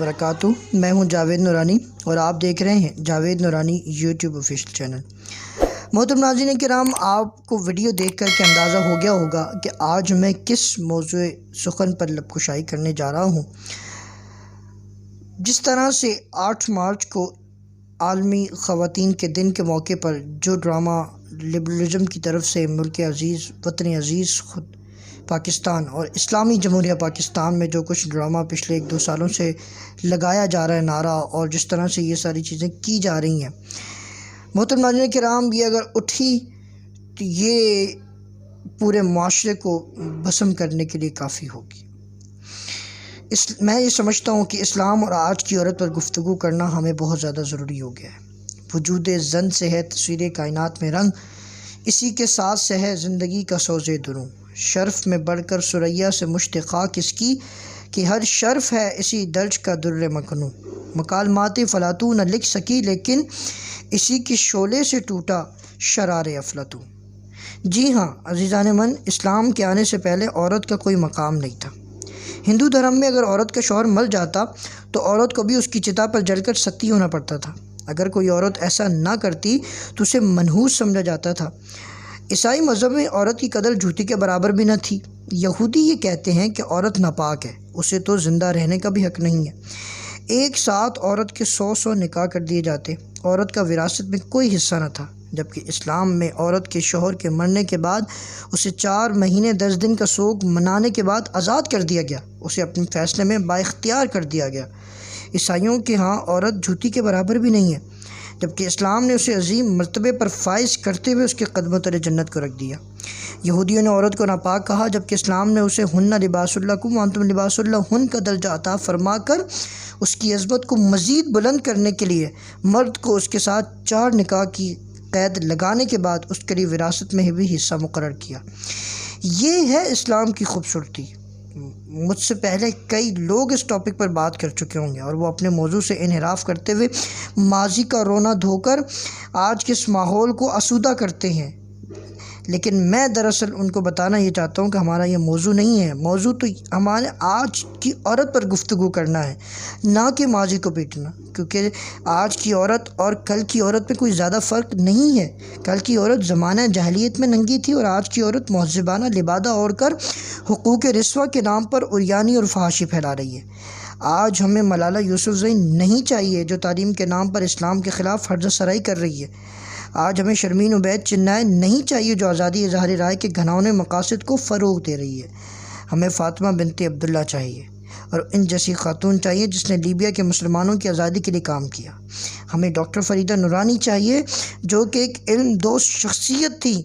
وبرکاتہ۔ میں ہوں جاوید نورانی اور آپ دیکھ رہے ہیں جاوید نورانی یوٹیوب آفیشیل چینل۔ محترم ناظرین کرام، آپ کو ویڈیو دیکھ کر کے اندازہ ہو گیا ہوگا کہ آج میں کس موضوع سخن پر لب کشائی کرنے جا رہا ہوں۔ جس طرح سے 8 مارچ کو عالمی خواتین کے دن کے موقع پر جو ڈرامہ لبرلزم کی طرف سے ملک عزیز، وطن عزیز خود پاکستان اور اسلامی جمہوریہ پاکستان میں جو کچھ ڈرامہ پچھلے 1-2 سالوں سے لگایا جا رہا ہے نعرہ، اور جس طرح سے یہ ساری چیزیں کی جا رہی ہیں، محترم ناظرین کرام، یہ اگر اٹھی تو یہ پورے معاشرے کو بھسم کرنے کے لیے کافی ہوگی۔ میں یہ سمجھتا ہوں کہ اسلام اور آج کی عورت پر گفتگو کرنا ہمیں بہت زیادہ ضروری ہو گیا ہے۔ وجود زن سے ہے تصویر کائنات میں رنگ، اسی کے ساتھ سے ہے زندگی کا سوز دروں۔ شرف میں بڑھ کر ثریا سے مشتقہ کس کی، کہ ہر شرف ہے اسی درج کا در مکنوں۔ مکالمات فلاطوں نہ لکھ سکی، لیکن اسی کی شعلے سے ٹوٹا شرار افلاطوں۔ جی ہاں عزیزان من، اسلام کے آنے سے پہلے عورت کا کوئی مقام نہیں تھا۔ ہندو دھرم میں اگر عورت کا شوہر مر جاتا تو عورت کو بھی اس کی چتا پر جل کر ستی ہونا پڑتا تھا۔ اگر کوئی عورت ایسا نہ کرتی تو اسے منحوس سمجھا جاتا تھا۔ عیسائی مذہب میں عورت کی قدر جوتی کے برابر بھی نہ تھی۔ یہودی یہ کہتے ہیں کہ عورت ناپاک ہے، اسے تو زندہ رہنے کا بھی حق نہیں ہے۔ ایک ساتھ عورت کے 100 نکاح کر دیے جاتے، عورت کا وراثت میں کوئی حصہ نہ تھا، جبکہ اسلام میں عورت کے شوہر کے مرنے کے بعد اسے 4 مہینے 10 دن کا سوگ منانے کے بعد آزاد کر دیا گیا، اسے اپنے فیصلے میں بااختیار کر دیا گیا۔ عیسائیوں کے ہاں عورت جوتی کے برابر بھی نہیں ہے، جبکہ اسلام نے اسے عظیم مرتبے پر فائز کرتے ہوئے اس کے قدموں تلے جنت کو رکھ دیا۔ یہودیوں نے عورت کو ناپاک کہا، جبکہ اسلام نے اسے ہن لباس لکم وانتم لباس لہن کا درجہ عطا فرما کر اس کی عظمت کو مزید بلند کرنے کے لیے مرد کو اس کے ساتھ 4 نکاح کی قید لگانے کے بعد اس کے لیے وراثت میں بھی حصہ مقرر کیا۔ یہ ہے اسلام کی خوبصورتی۔ مجھ سے پہلے کئی لوگ اس ٹاپک پر بات کر چکے ہوں گے اور وہ اپنے موضوع سے انحراف کرتے ہوئے ماضی کا رونا دھو کر آج کے اس ماحول کو آسودہ کرتے ہیں، لیکن میں دراصل ان کو بتانا یہ چاہتا ہوں کہ ہمارا یہ موضوع نہیں ہے۔ موضوع تو ہمارے آج کی عورت پر گفتگو کرنا ہے، نہ کہ ماضی کو پیٹنا، کیونکہ آج کی عورت اور کل کی عورت میں کوئی زیادہ فرق نہیں ہے۔ کل کی عورت زمانہ جاہلیت میں ننگی تھی اور آج کی عورت مہذبانہ لبادہ اوڑھ کر حقوق رسوا کے نام پر عریانی اور فحاشی پھیلا رہی ہے۔ آج ہمیں ملالہ یوسفزئی نہیں چاہیے جو تعلیم کے نام پر اسلام کے خلاف ہرزہ سرائی کر رہی ہے۔ آج ہمیں شرمین عبید چنائے نہیں چاہیے جو آزادی اظہار رائے کے گھناؤنے مقاصد کو فروغ دے رہی ہے۔ ہمیں فاطمہ بنت عبداللہ چاہیے اور ان جیسی خاتون چاہیے جس نے لیبیا کے مسلمانوں کی آزادی کے لیے کام کیا۔ ہمیں ڈاکٹر فریدہ نورانی چاہیے جو کہ ایک علم دوست شخصیت تھی۔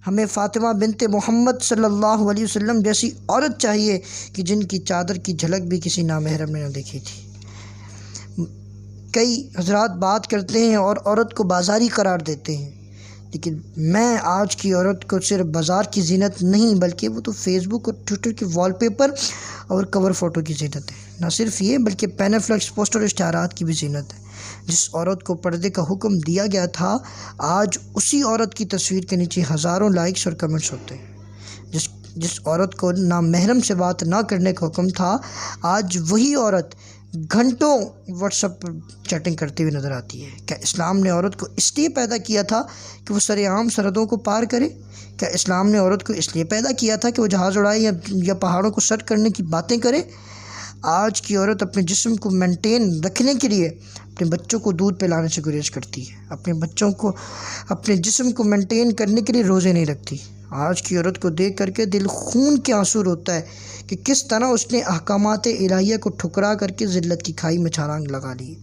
ہمیں فاطمہ بنت محمد صلی اللہ علیہ وسلم جیسی عورت چاہیے کہ جن کی چادر کی جھلک بھی کسی نامحرم نے نہ دیکھی تھی۔ کئی حضرات بات کرتے ہیں اور عورت کو بازاری قرار دیتے ہیں، لیکن میں آج کی عورت کو صرف بازار کی زینت نہیں بلکہ وہ تو فیس بک اور ٹویٹر کی وال پیپر اور کور فوٹو کی زینت ہے۔ نہ صرف یہ بلکہ پینفلیکس پوسٹر اور اشتہارات کی بھی زینت ہے۔ جس عورت کو پردے کا حکم دیا گیا تھا، آج اسی عورت کی تصویر کے نیچے ہزاروں لائکس اور کمنٹس ہوتے ہیں۔ جس عورت کو نامحرم سے بات نہ کرنے کا حکم تھا، آج وہی عورت گھنٹوں واٹس ایپ پر چیٹنگ کرتی ہوئی نظر آتی ہے۔ کیا اسلام نے عورت کو اس لیے پیدا کیا تھا کہ وہ سرعام سرحدوں کو پار کرے؟ کیا اسلام نے عورت کو اس لیے پیدا کیا تھا کہ وہ جہاز اڑائے یا پہاڑوں کو سر کرنے کی باتیں کرے؟ آج کی عورت اپنے جسم کو مینٹین رکھنے کے لیے اپنے بچوں کو دودھ پلانے سے گریز کرتی ہے، اپنے بچوں کو اپنے جسم کو مینٹین کرنے کے لیے روزے نہیں رکھتی۔ آج کی عورت کو دیکھ کر کے دل خون کے آنسو روتا ہے کہ کس طرح اس نے احکامات الہیہ کو ٹھکرا کر کے ذلت کی کھائی میں چھلانگ لگا لی۔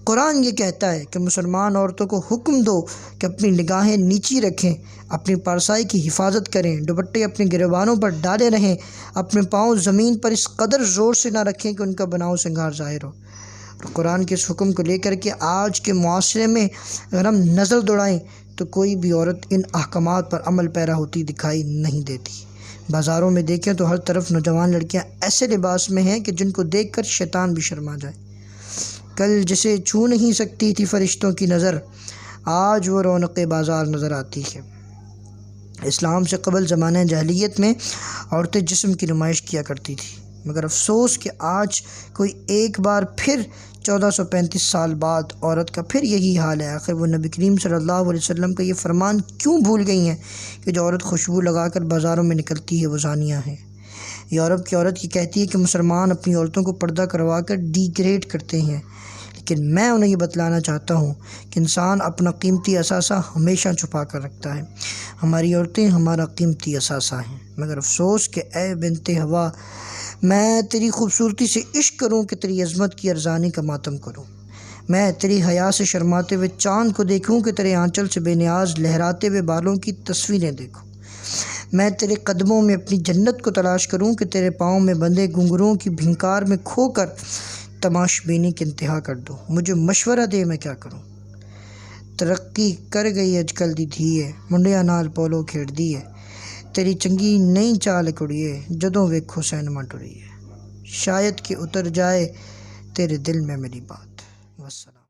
قرآن یہ کہتا ہے کہ مسلمان عورتوں کو حکم دو کہ اپنی نگاہیں نیچی رکھیں، اپنی پارسائی کی حفاظت کریں، دوپٹے اپنے گریبانوں پر ڈالے رہیں، اپنے پاؤں زمین پر اس قدر زور سے نہ رکھیں کہ ان کا بناؤ سنگار ظاہر ہو۔ اور قرآن کے اس حکم کو لے کر کے آج کے معاشرے میں اگر ہم نظر دوڑائیں تو کوئی بھی عورت ان احکامات پر عمل پیرا ہوتی دکھائی نہیں دیتی۔ بازاروں میں دیکھیں تو ہر طرف نوجوان لڑکیاں ایسے لباس میں ہیں کہ جن کو دیکھ کر شیطان بھی شرما جائے۔ کل جسے چھو نہیں سکتی تھی فرشتوں کی نظر، آج وہ رونق بازار نظر آتی ہے۔ اسلام سے قبل زمانہ جاہلیت میں عورتیں جسم کی نمائش کیا کرتی تھی، مگر افسوس کہ آج کوئی ایک بار پھر 1435 سال بعد عورت کا پھر یہی حال ہے۔ آخر وہ نبی کریم صلی اللہ علیہ وسلم کا یہ فرمان کیوں بھول گئی ہیں کہ جو عورت خوشبو لگا کر بازاروں میں نکلتی ہے وہ زانیہ ہے۔ یورپ کی عورت یہ کہتی ہے کہ مسلمان اپنی عورتوں کو پردہ کروا کر ڈی گریڈ کرتے ہیں، لیکن میں انہیں یہ بتلانا چاہتا ہوں کہ انسان اپنا قیمتی اثاثہ ہمیشہ چھپا کر رکھتا ہے۔ ہماری عورتیں ہمارا قیمتی اثاثہ ہیں، مگر افسوس کہ اے بنت ہوا، میں تیری خوبصورتی سے عشق کروں کہ تیری عظمت کی ارزانی کا ماتم کروں، میں تیری حیا سے شرماتے ہوئے چاند کو دیکھوں کہ تیرے آنچل سے بے نیاز لہراتے ہوئے بالوں کی تصویریں دیکھوں، میں تیرے قدموں میں اپنی جنت کو تلاش کروں کہ تیرے پاؤں میں بندھے گھنگروں کی بھنکار میں کھو کر تماش بینی کی انتہا کر دوں۔ مجھے مشورہ دے میں کیا کروں۔ ترقی کر گئی اج کل دی دھیے، منڈیاں نال پولو کھیڑ دی ہے، تیری چنگی نہیں چال کڑیے، جدوں ویکھو سینما ٹریے، شاید کہ اتر جائے تیرے دل میں میری بات۔ والسلام۔